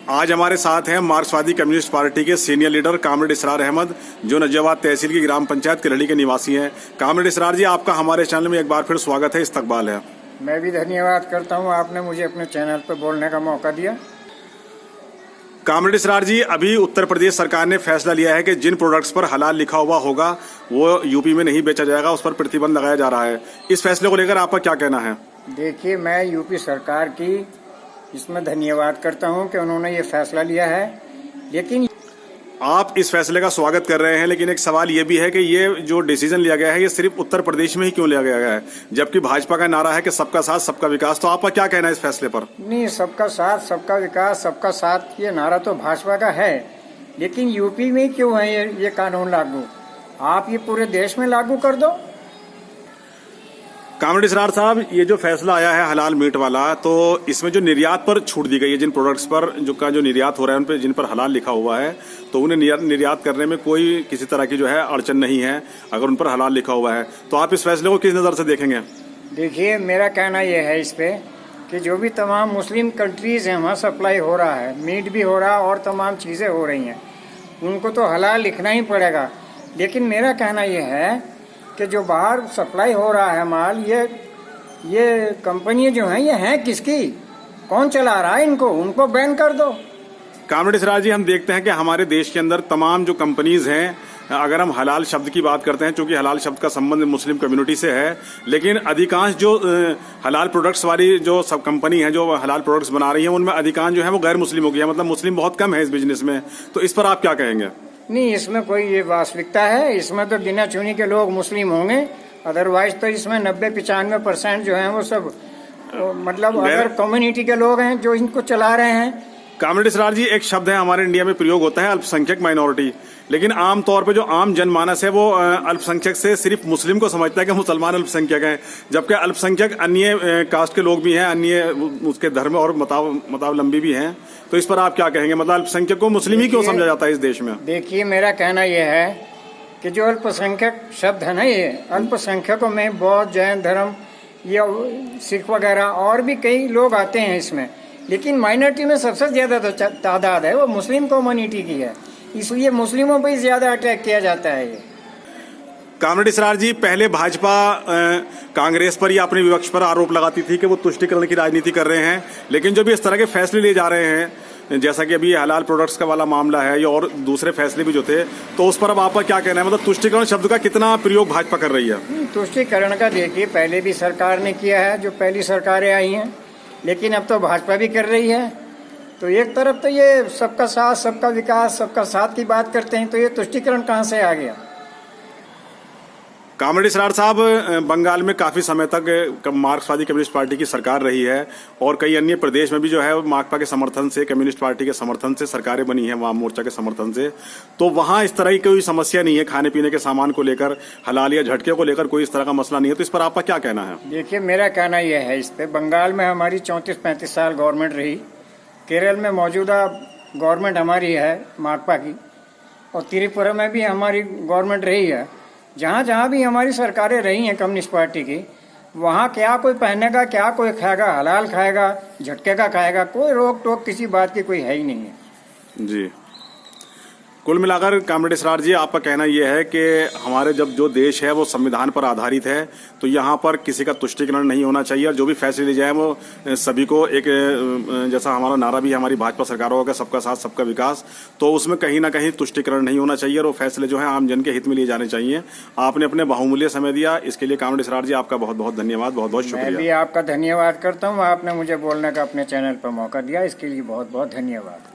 आज हमारे साथ हैं मार्क्सवादी कम्युनिस्ट पार्टी के सीनियर लीडर कामरेड इसरार अहमद, जो नजियाबाद तहसील की ग्राम पंचायत किरड़ी के निवासी हैं। कामरेड इसरार जी, आपका हमारे चैनल में एक बार फिर स्वागत है, इस्तकबाल है। मैं भी धन्यवाद करता हूं, आपने मुझे अपने चैनल पर बोलने का मौका दिया। कामरेड इसरार जी, अभी उत्तर प्रदेश सरकार ने फैसला लिया है कि जिन प्रोडक्ट्स पर हलाल लिखा हुआ होगा वो यूपी में नहीं बेचा जाएगा, उस पर प्रतिबंध लगाया जा रहा है। इस फैसले को लेकर आपका क्या कहना है? देखिए, मैं यूपी सरकार की इसमें धन्यवाद करता हूं कि उन्होंने ये फैसला लिया है, लेकिन आप इस फैसले का स्वागत कर रहे हैं, लेकिन एक सवाल ये भी है कि ये जो डिसीजन लिया गया है ये सिर्फ उत्तर प्रदेश में ही क्यों लिया गया है, जबकि भाजपा का नारा है कि सबका साथ सबका विकास। तो आपका क्या कहना है इस फैसले पर? नहीं, सबका साथ सबका विकास, सबका साथ, ये नारा तो भाजपा का है, लेकिन यूपी में क्यों है ये कानून लागू? आप ये पूरे देश में लागू कर दो। कामरेड इसरार साहब, ये जो फैसला आया है हलाल मीट वाला, तो इसमें जो निर्यात पर छूट दी गई है, जिन प्रोडक्ट्स पर जो निर्यात हो रहा है उन पर जिन पर हलाल लिखा हुआ है, तो उन्हें निर्यात करने में कोई किसी तरह की जो है अड़चन नहीं है अगर उन पर हलाल लिखा हुआ है। तो आप इस फैसले को किस नज़र से देखेंगे? देखिए, मेरा कहना यह है इस पे कि जो भी तमाम मुस्लिम कंट्रीज हैं वहाँ सप्लाई हो रहा है, मीट भी हो रहा है और तमाम चीज़ें हो रही हैं, उनको तो हलाल लिखना ही पड़ेगा। लेकिन मेरा कहना यह है कि जो बाहर सप्लाई हो रहा है माल, ये कंपनियां जो हैं, ये हैं किसकी? कौन चला रहा है इनको? उनको बैन कर दो। कामरेड इसरार जी, हम देखते हैं कि हमारे देश के अंदर तमाम जो कंपनीज हैं, अगर हम हलाल शब्द की बात करते हैं, चूंकि हलाल शब्द का संबंध मुस्लिम कम्युनिटी से है, लेकिन अधिकांश जो हलाल प्रोडक्ट्स वाली जो सब कंपनी है जो हलाल प्रोडक्ट्स बना रही है, उनमें अधिकांश जो है वो गैर मुस्लिम हो गया, मतलब मुस्लिम बहुत कम है इस बिजनेस में। तो इस पर आप क्या कहेंगे? नहीं, इसमें कोई ये वास्तविकता है? इसमें तो गिना चुनी के लोग मुस्लिम होंगे, अदरवाइज तो इसमें 90-95% जो है वो सब मतलब अगर कम्युनिटी के लोग हैं जो इनको चला रहे हैं। कामरेड इसरार जी, एक शब्द है हमारे इंडिया में प्रयोग होता है अल्पसंख्यक माइनॉरिटी, लेकिन आम तौर पे जो आम जनमानस है वो अल्पसंख्यक से सिर्फ मुस्लिम को समझता है कि मुसलमान अल्पसंख्यक हैं, जबकि अल्पसंख्यक अन्य कास्ट के लोग भी हैं, अन्य उसके धर्म और मतावलंबी भी हैं। तो इस पर आप क्या कहेंगे? मतलब अल्पसंख्यक को मुस्लिम ही क्यों समझा जाता है इस देश में? देखिए, मेरा कहना यह है कि जो अल्पसंख्यक शब्द है ना, ये अल्पसंख्यकों में बौद्ध, जैन धर्म या सिख वगैरह और भी कई लोग आते हैं इसमें, लेकिन माइनॉरिटी में सबसे ज्यादा तो तादाद है वो मुस्लिम कम्युनिटी की है, इसलिए मुस्लिमों पर ही ज्यादा अटैक किया जाता है। ये कामरेड इसरार जी, पहले भाजपा कांग्रेस पर या अपने विपक्ष पर आरोप लगाती थी कि वो तुष्टीकरण की राजनीति कर रहे हैं, लेकिन जो भी इस तरह के फैसले लिए जा रहे हैं, जैसा कि अभी हलाल प्रोडक्ट्स का वाला मामला है या और दूसरे फैसले भी जो थे, तो उस पर अब आपका क्या कहना है? मतलब तुष्टीकरण शब्द का कितना प्रयोग भाजपा कर रही है? तुष्टीकरण का देखिए, पहले भी सरकार ने किया है, जो पहली सरकारें आई हैं, लेकिन अब तो भाजपा भी कर रही है। तो एक तरफ तो ये सबका साथ सबका विकास, सबका साथ की बात करते हैं, तो ये तुष्टीकरण कहाँ से आ गया? कामरेड इसरार साहब, बंगाल में काफी समय तक मार्क्सवादी कम्युनिस्ट पार्टी की सरकार रही है और कई अन्य प्रदेश में भी जो है माकपा के समर्थन से, कम्युनिस्ट पार्टी के समर्थन से सरकारें बनी हैं, वाम मोर्चा के समर्थन से। तो वहां इस तरह की कोई समस्या नहीं है, खाने पीने के सामान को लेकर, हलाल या झटके को लेकर कोई इस तरह का मसला नहीं है। तो इस पर आपका क्या कहना है? देखिए, मेरा कहना यह है इस पे, बंगाल में हमारी 34-35 साल गवर्नमेंट रही, केरल में मौजूदा गवर्नमेंट हमारी है माकपा की, और त्रिपुरा में भी हमारी गवर्नमेंट रही है। जहाँ जहाँ भी हमारी सरकारें रही हैं कम्युनिस्ट पार्टी की, वहाँ क्या कोई पहनेगा, क्या कोई खाएगा, हलाल खाएगा, झटके का खाएगा, कोई रोक टोक किसी बात की कोई है ही नहीं है। जी, कुल मिलाकर कामरेड इसरार जी, आपका कहना यह है कि हमारे जब जो देश है वो संविधान पर आधारित है, तो यहाँ पर किसी का तुष्टीकरण नहीं होना चाहिए और जो भी फैसले लिए जाए वो सभी को एक, जैसा हमारा नारा भी है हमारी भाजपा सरकारों का, सबका साथ सबका विकास, तो उसमें कहीं ना कहीं तुष्टीकरण नहीं होना चाहिए और वो फैसले जो है आम जन के हित में लिए जाने चाहिए। आपने अपने बहुमूल्य समय दिया, इसके लिए कामरेड इसरार जी आपका बहुत बहुत धन्यवाद, बहुत बहुत शुक्रिया। मैं भी आपका धन्यवाद करता हूँ, आपने मुझे बोलने का अपने चैनल पर मौका दिया, इसके लिए बहुत बहुत धन्यवाद।